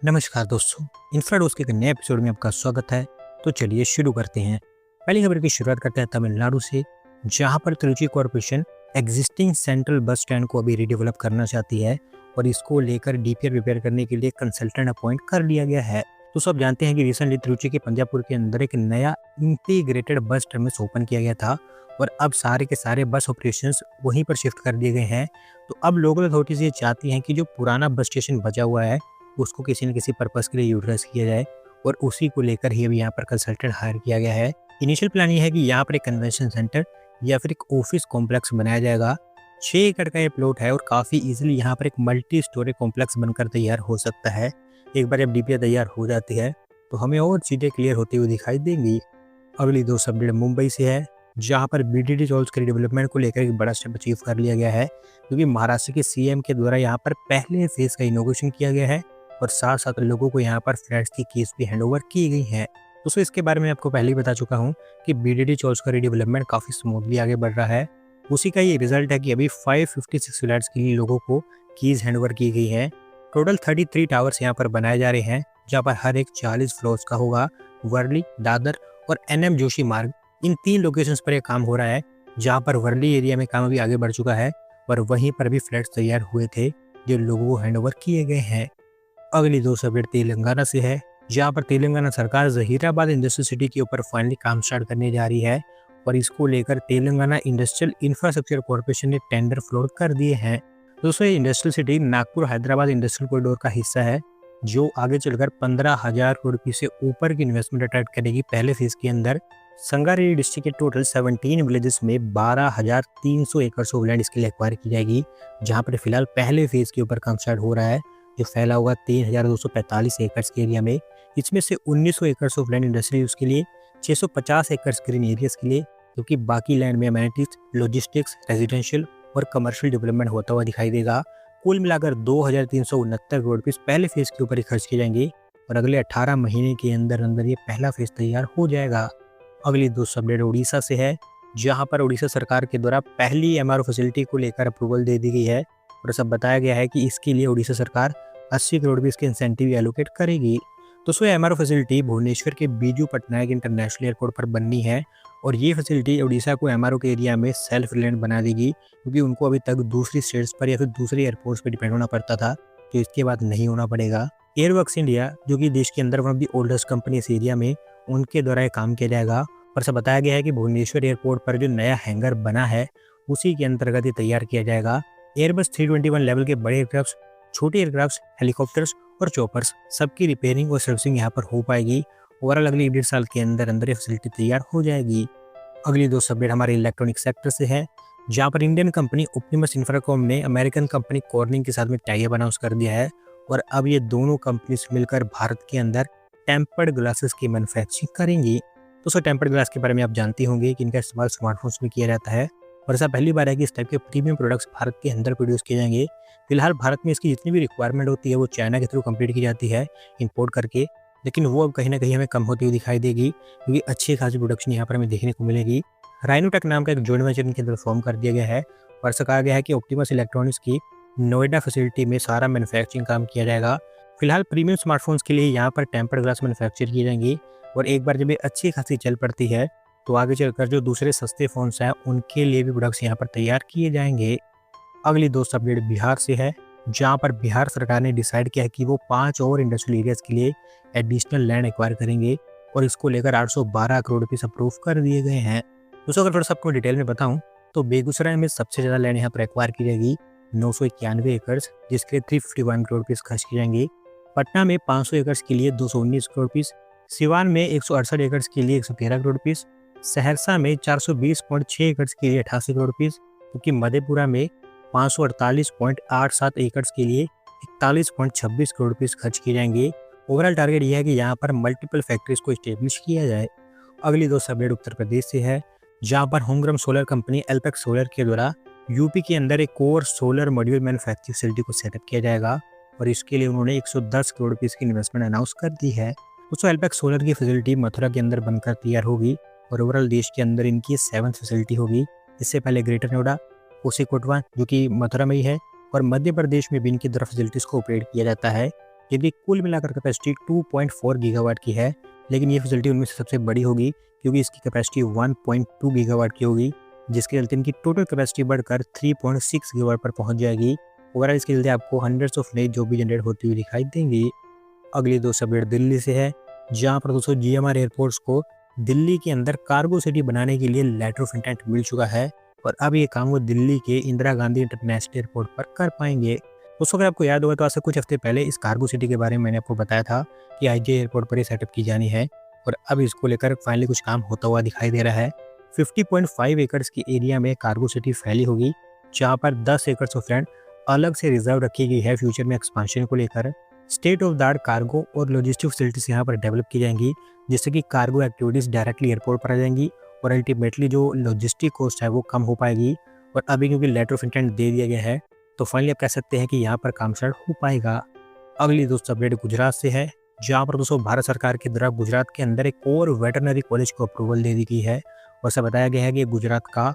नमस्कार दोस्तों, इन्फ्राडोज के एक नए एपिसोड में आपका स्वागत है। तो चलिए शुरू करते हैं। पहली खबर की शुरुआत करते हैं तमिलनाडु से, जहां पर Tiruchi corporation existing central bus stand को अभी रीडेवलप करना चाहती है और इसको लेकर डीपीआर प्रिपेयर करने के लिए कंसल्टेंट अपॉइंट कर लिया गया है। तो सब जानते हैं कि रिसेंटली तिरुचि के पंजापुर के अंदर एक नया इंटीग्रेटेड बस टर्मिनस ओपन किया गया था और अब सारे के सारे बस ऑपरेशंस वहीं पर शिफ्ट कर दिए गए हैं। तो अब लोकल अथॉरिटीज ये चाहती हैं कि जो पुराना बस स्टेशन बचा हुआ है उसको किसी न किसी पर्पस के लिए यूटिलाइज किया जाए और उसी को लेकर ही अभी यहाँ पर कंसल्टेंट हायर किया गया है। इनिशियल प्लान ये है कि यहाँ पर एक कन्वेंशन सेंटर या फिर एक ऑफिस कॉम्प्लेक्स बनाया जाएगा। 6 एकड़ का ये प्लॉट है और काफ़ी इजीली यहाँ पर एक मल्टी स्टोरी कॉम्प्लेक्स बनकर तैयार हो सकता है। एक बार जब डीपीआर तैयार हो जाती है तो हमें और चीज़ें क्लियर होती हुई दिखाई देंगी। अगली 2 अपडेट मुंबई से है, जहाँ पर बीटीडी टोल्स के डेवलपमेंट को लेकर एक बड़ा स्टेप अचीव कर लिया गया है, क्योंकि महाराष्ट्र के सीएम के द्वारा यहाँ पर पहले फेज का इनोवेशन किया गया है और साथ साथ लोगों को यहाँ पर फ्लैट्स की कीज भी हैंडओवर की गई हैं। दोस्तों इसके बारे में आपको पहले ही बता चुका हूँ कि बीडीडी चॉइस का रीडेवलपमेंट काफ़ी स्मूथली आगे बढ़ रहा है। उसी का ये रिजल्ट है कि अभी 556 फ्लैट्स के लिए लोगों को कीज हैंडओवर की गई है। टोटल 33 टावर्स यहाँ पर बनाए जा रहे हैं, जहाँ पर हर एक 40 फ्लोर्स का होगा। वर्ली, दादर और एनएम जोशी मार्ग, इन 3 लोकेशंस पर यह काम हो रहा है, जहाँ पर वर्ली एरिया में काम अभी आगे बढ़ चुका है और वहीं पर भी फ्लैट्स तैयार हुए थे जो लोगों को हैंडओवर किए गए हैं। अगली 2 अपडेट तेलंगाना से है, जहां पर तेलंगाना सरकार जहीराबाद इंडस्ट्रियल सिटी के ऊपर फाइनली काम स्टार्ट करने जा रही है और इसको लेकर तेलंगाना इंडस्ट्रियल इंफ्रास्ट्रक्चर कॉर्पोरेशन ने टेंडर फ्लोट कर दिए हैं। दोस्तों ये industrial city Nagpur Hyderabad industrial corridor का हिस्सा है, जो आगे चलकर 15,000 करोड़ रुपये से ऊपर की इन्वेस्टमेंट अट्रैक्ट करेगी। पहले फेज के अंदर संगारेड्डी डिस्ट्रिक्ट के टोटल 17 विलेजेस में 12,300 एकड़ ऑफ लैंड इसके लिए एक्वायर की जाएगी, जहां पर फिलहाल पहले फेज के ऊपर काम स्टार्ट हो रहा है, जो फैला हुआ 3,245 एकड़ के एरिया में। इसमें से 1900 एकड़ ऑफ लैंड इंडस्ट्री यूज के लिए, 650 एकड़ ग्रीन एरियाज के लिए, क्योंकि बाकी लैंड में अमेनिटीज, लॉजिस्टिक्स, रेजिडेंशियल और कमर्शियल डेवलपमेंट होता हुआ दिखाई देगा। कुल मिलाकर 2,369 करोड़ रुपये पहले फेज के ऊपर ही खर्च किए जाएंगे और अगले 18 महीने के अंदर अंदर ये पहला फेज तैयार हो जाएगा। अगली 2 अपडेट उड़ीसा से है, जहां पर उड़ीसा सरकार के द्वारा पहली एमआरओ फैसिलिटी को लेकर अप्रूवल दे दी गई है और सब बताया गया है कि इसके लिए उड़ीसा सरकार 80 करोड़ रुपये इसके इंसेंटिव एलोकेट करेगी। दोस्तों एमआरओ फैसिलिटी भुवनेश्वर के बीजू पटनायक इंटरनेशनल एयरपोर्ट पर बननी है और ये फैसिलिटी उड़ीसा को एमआरओ के एरिया में सेल्फ रिलायंट बना देगी, क्योंकि उनको अभी तक दूसरी स्टेट्स पर या फिर दूसरे एयरपोर्ट्स पर डिपेंड होना पड़ता था, तो इसके बाद नहीं होना पड़ेगा। एयरवर्क्स इंडिया, जो कि देश के अंदर one of the oldest company इस एरिया में, उनके द्वारा ये काम किया जाएगा और सब बताया गया है कि भुवनेश्वर एयरपोर्ट पर जो नया हैंगर बना है उसी के अंतर्गत ये तैयार किया जाएगा। एयरबस 321 लेवल के बड़े एयरक्राफ्ट, छोटे एयरक्राफ्ट, हेलीकॉप्टर्स और चॉपर्स सबकी रिपेयरिंग और सर्विसिंग यहाँ पर हो पाएगी। ओवरऑल अगले 1.5 साल के अंदर अंदर ये फैसिलिटी तैयार हो जाएगी। अगली 2 अपडेट हमारे इलेक्ट्रॉनिक सेक्टर से है, जहाँ पर इंडियन कंपनी ऑप्टिमस इंफ्राकॉम ने अमेरिकन कंपनी कॉर्निंग के साथ में टाई अप अनाउंस कर दिया है और अब ये दोनों कंपनीज मिलकर भारत के अंदर टेम्पर्ड ग्लासेस की मैन्युफैक्चरिंग करेंगी। दोस्तों टेम्पर्ड ग्लास के बारे में आप जानते होंगे कि इनका इस्तेमाल स्मार्टफोन्स में किया जाता है और ऐसा पहली बार है कि इस टाइप के प्रीमियम प्रोडक्ट्स भारत के अंदर प्रोड्यूस किए जाएंगे। फिलहाल भारत में इसकी जितनी भी रिक्वायरमेंट होती है वो चाइना के थ्रू कंप्लीट की जाती है इंपोर्ट करके, लेकिन वो अब कहीं ना कहीं हमें कम होती हुई दिखाई देगी, क्योंकि अच्छी खासी प्रोडक्शन यहाँ पर हमें देखने को मिलेगी। राइनोटेक नाम का एक जॉइंट वेंचर इनके अंदर फॉर्म कर दिया गया है और ऐसा कहा गया है कि ऑप्टिमस इलेक्ट्रॉनिक्स की नोएडा फैसिलिटी में सारा मैन्युफैक्चरिंग काम किया जाएगा। फिलहाल प्रीमियम स्मार्टफोन्स के लिए यहाँ पर टेम्पर्ड ग्लास मैन्युफैक्चर की जाएंगी और एक बार जब ये अच्छी खासी चल पड़ती है तो आगे चलकर जो दूसरे सस्ते फोन्स हैं उनके लिए भी प्रोडक्ट्स यहाँ पर तैयार किए जाएंगे। अगली 2 अपडेट बिहार से है, जहाँ पर बिहार सरकार ने डिसाइड किया है कि वो 5 और इंडस्ट्रियल एरियाज के लिए एडिशनल लैंड एक्वायर करेंगे और इसको लेकर 812 करोड़ रुपये अप्रूव कर दिए गए हैं। दोस्तों अगर थोड़ा सा आपको डिटेल में बताऊं तो बेगूसराय में सबसे ज़्यादा लैंड यहाँ पर एक्वायर की जाएगी, 991 एकड़, जिसके लिए 351 करोड़ रुपये खर्च की जाएंगे। पटना में 500 एकड़ के लिए 219 करोड़ रुपये, सिवान में 168 एकड़ के लिए 113 करोड़ रुपये, सहरसा में 420.6 एकड़ के लिए 88 करोड़ रुपये, जबकि मधेपुरा में 548.87 एकड़ के लिए 41.26 करोड़ रुपये खर्च किए जाएंगे। ओवरऑल टारगेट यह है कि यहाँ पर मल्टीपल फैक्ट्रीज को स्टेब्लिश किया जाए। अगली 2 अपडेट उत्तर प्रदेश से है, जहाँ पर होमग्राम सोलर कंपनी एल्पेक्स सोलर के द्वारा यूपी के अंदर एक core solar module manufacturing facility को सेटअप किया जाएगा और इसके लिए उन्होंने 110 करोड़ रुपये की इन्वेस्टमेंट अनाउंस कर दी है। दोस्तों एल्पेक्स सोलर की फैसिलिटी मथुरा के अंदर बनकर तैयार होगी और ओवरऑल देश के अंदर इनकी 7th फैसिलिटी होगी। इससे पहले ग्रेटर नोएडा, कोसी कोटवा जो कि मथुरा में ही है, और मध्य प्रदेश में भी इनकी द्वारा फैसिलिटीज़ को ऑपरेट किया जाता है। जबकि कुल मिलाकर कैपेसिटी 2.4 गीगावाट की है, लेकिन ये फैसिलिटी उनमें से सबसे बड़ी होगी क्योंकि इसकी कैपेसिटी 1.2 गीगावाट की होगी, जिसके चलते इनकी टोटल कैपेसिटी बढ़कर 3.6 गीगावाट पर पहुंच जाएगी। ओवरऑल इसके चलते आपको हंड्रेड्स ऑफ नई जॉब भी जनरेट होती हुई दिखाई देंगी। अगली दोस्त अपडेट दिल्ली से है, जहां पर दोस्तों GMR एयरपोर्ट्स को दिल्ली के अंदर कार्गो सिटी बनाने के लिए लेटर ऑफ इंटेंट मिल चुका है और अब ये काम वो दिल्ली के इंदिरा गांधी इंटरनेशनल एयरपोर्ट पर कर पाएंगे। दोस्तों अगर आपको याद होगा तो आज से कुछ हफ्ते पहले इस कार्गो सिटी के बारे में मैंने आपको बताया था कि IJ एयरपोर्ट पर ये सेटअप की जानी है और अब इसको लेकर फाइनली कुछ काम होता हुआ दिखाई दे रहा है। 50.5 एकड़ की एरिया में कार्गो सिटी फैली होगी, जहाँ पर 10 एकड़ ऑफ लैंड अलग से रिजर्व रखी गई है फ्यूचर में एक्सपांशन को लेकर। State of the art cargo और लॉजिस्टिक फैसिलिटीज यहाँ पर डेवलप की जाएंगी, जिससे कि कार्गो एक्टिविटीज डायरेक्टली एयरपोर्ट पर आ जाएंगी और अल्टीमेटली जो लॉजिस्टिक कॉस्ट है वो कम हो पाएगी। और अभी क्योंकि लेटर ऑफ इंटेंट दे दिया गया है तो फाइनली आप कह सकते हैं कि यहाँ पर काम स्टार्ट हो पाएगा। अगली दोस्तों अपडेट गुजरात से है, जहाँ पर दोस्तों भारत सरकार के द्वारा गुजरात के अंदर एक और वेटरनरी कॉलेज को अप्रूवल दे दी गई है और ऐसा बताया गया है कि गुजरात का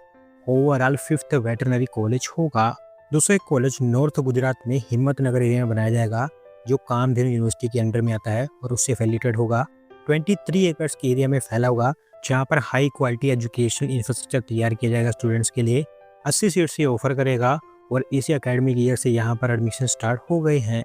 ओवरऑल 5th वेटरनरी कॉलेज होगा। दोस्तों एक कॉलेज नॉर्थ गुजरात में हिम्मतनगर एरिया में बनाया जाएगा, जो कामधेनु यूनिवर्सिटी के अंडर में आता है और उससे एफिलिएटेड होगा। 23 एकड़ के एरिया में फैला होगा, जहाँ पर हाई क्वालिटी एजुकेशन इंफ्रास्ट्रक्चर तैयार किया जाएगा स्टूडेंट्स के लिए। 80 सीट्स ये ऑफर करेगा और इसी एकेडमिक ईयर से यहाँ पर एडमिशन स्टार्ट हो गए हैं।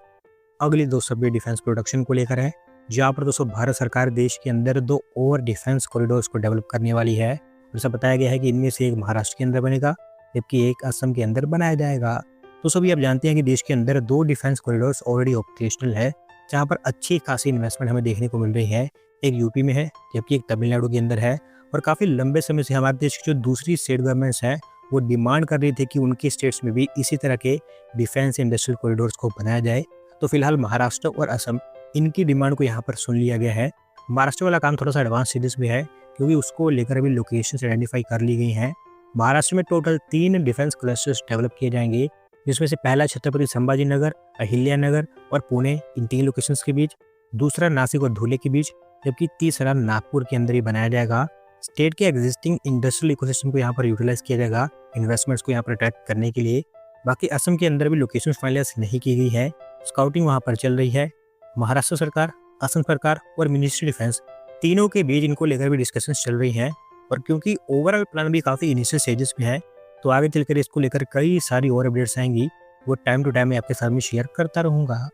अगली दोस्तों अपडेट डिफेंस प्रोडक्शन को लेकर है, जहाँ पर दोस्तों भारत सरकार देश के अंदर 2 और डिफेंस कॉरिडोर्स को डेवलप करने वाली है। ऐसा बताया गया है कि इनमें से एक महाराष्ट्र के अंदर बनेगा जबकि एक असम के अंदर बनाया जाएगा। तो सभी आप जानते हैं कि देश के अंदर 2 डिफेंस कॉरिडोर्स ऑलरेडी ऑपरेशनल है, जहाँ पर अच्छी खासी इन्वेस्टमेंट हमें देखने को मिल रही है। एक यूपी में है जबकि एक तमिलनाडु के अंदर है और काफ़ी लंबे समय से हमारे देश की जो दूसरी स्टेट गवर्नमेंट्स हैं वो डिमांड कर रही थी कि उनकी स्टेट्स में भी इसी तरह के डिफेंस इंडस्ट्रियल कॉरिडोर्स को बनाया जाए। तो फिलहाल महाराष्ट्र और असम इनकी डिमांड को यहाँ पर सुन लिया गया है। महाराष्ट्र वाला काम थोड़ा सा एडवांस स्टेज में है क्योंकि उसको लेकर अभी लोकेशन आइडेंटिफाई कर ली गई हैं। महाराष्ट्र में टोटल 3 डिफेंस क्लस्टर्स डेवलप किए जाएंगे, जिसमें से पहला छत्रपति संभाजी नगर, अहिल्या नगर और पुणे, इन 3 लोकेशंस के बीच। दूसरा नासिक और धुले के बीच, जबकि तीसरा नागपुर के अंदर ही बनाया जाएगा। स्टेट के एग्जिस्टिंग इंडस्ट्रियल इकोसिस्टम को यहाँ पर यूटिलाइज किया जाएगा इन्वेस्टमेंट्स को यहाँ पर अट्रैक्ट करने के लिए। बाकी असम के अंदर भी लोकेशन फाइनलाइज नहीं की गई है, स्काउटिंग वहाँ पर चल रही है। महाराष्ट्र सरकार, असम सरकार और मिनिस्ट्री डिफेंस तीनों के बीच इनको लेकर भी डिस्कशन चल रही हैं और क्योंकि ओवरऑल प्लान भी काफ़ी इनिशियल स्टेजेस में है तो आगे चलकर इसको लेकर कई सारी और अपडेट्स आएंगी, वो टाइम टू टाइम मैं आपके साथ में शेयर करता रहूँगा।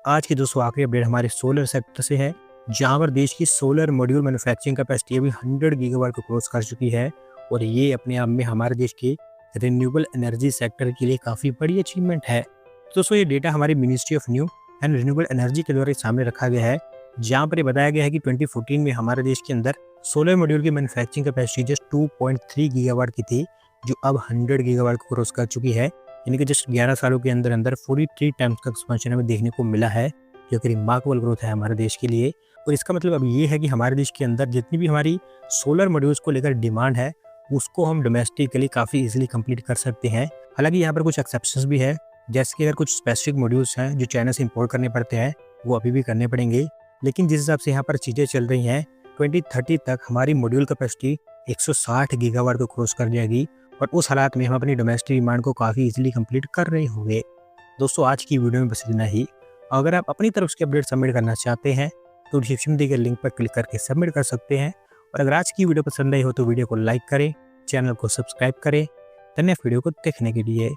आज की दोस्तों आखिरी अपडेट हमारे सोलर सेक्टर से है, जहाँ पर देश की सोलर मॉड्यूल मैन्युफैक्चरिंग कैपेसिटी अभी 100 गीगावाट को क्रॉस कर चुकी है और ये अपने आप में हमारे देश के रिन्यूएबल एनर्जी सेक्टर के लिए काफ़ी बड़ी अचीवमेंट है। दोस्तों ये डेटा हमारी ministry of new and renewable energy के द्वारा सामने रखा गया है, जहाँ पर ये बताया गया है कि 2014 में हमारे देश के अंदर सोलर मॉड्यूल की मैन्युफैक्चरिंग कैपेसिटी जस्ट 2.3 गीगावाट की थी, जो अब 100 गीगावाट को क्रॉस कर चुकी है। यानी कि जस्ट 11 सालों के अंदर अंदर 43 टाइम्स का एक्सपेंशन हमें देखने को मिला है, जो कि रिमार्केबल ग्रोथ है हमारे देश के लिए। और इसका मतलब अब ये है कि हमारे देश के अंदर जितनी भी हमारी सोलर मॉड्यूल्स को लेकर डिमांड है उसको हम डोमेस्टिकली काफ़ी इजीली कंप्लीट कर सकते हैं। हालांकि यहाँ पर कुछ एक्सेप्शंस भी है, जैसे कि अगर कुछ स्पेसिफिक मॉड्यूल्स हैं जो चाइना से इंपोर्ट करने पड़ते हैं वो अभी भी करने पड़ेंगे। लेकिन जिस हिसाब से यहाँ पर चीज़ें चल रही हैं 2030 तक हमारी मॉड्यूल कैपेसिटी 160 गीगावाट को क्रॉस कर जाएगी और उस हालात में हम अपनी डोमेस्टिक डिमांड को काफ़ी इजीली कंप्लीट कर रहे होंगे। दोस्तों आज की वीडियो में बस इतना ही। अगर आप अपनी तरफ से अपडेट सबमिट करना चाहते हैं तो डिस्क्रिप्शन दिए गए लिंक पर क्लिक करके सबमिट कर सकते हैं। और अगर आज की वीडियो पसंद आई हो तो वीडियो को लाइक करें, चैनल को सब्सक्राइब करें। धन्यवाद वीडियो को देखने के लिए।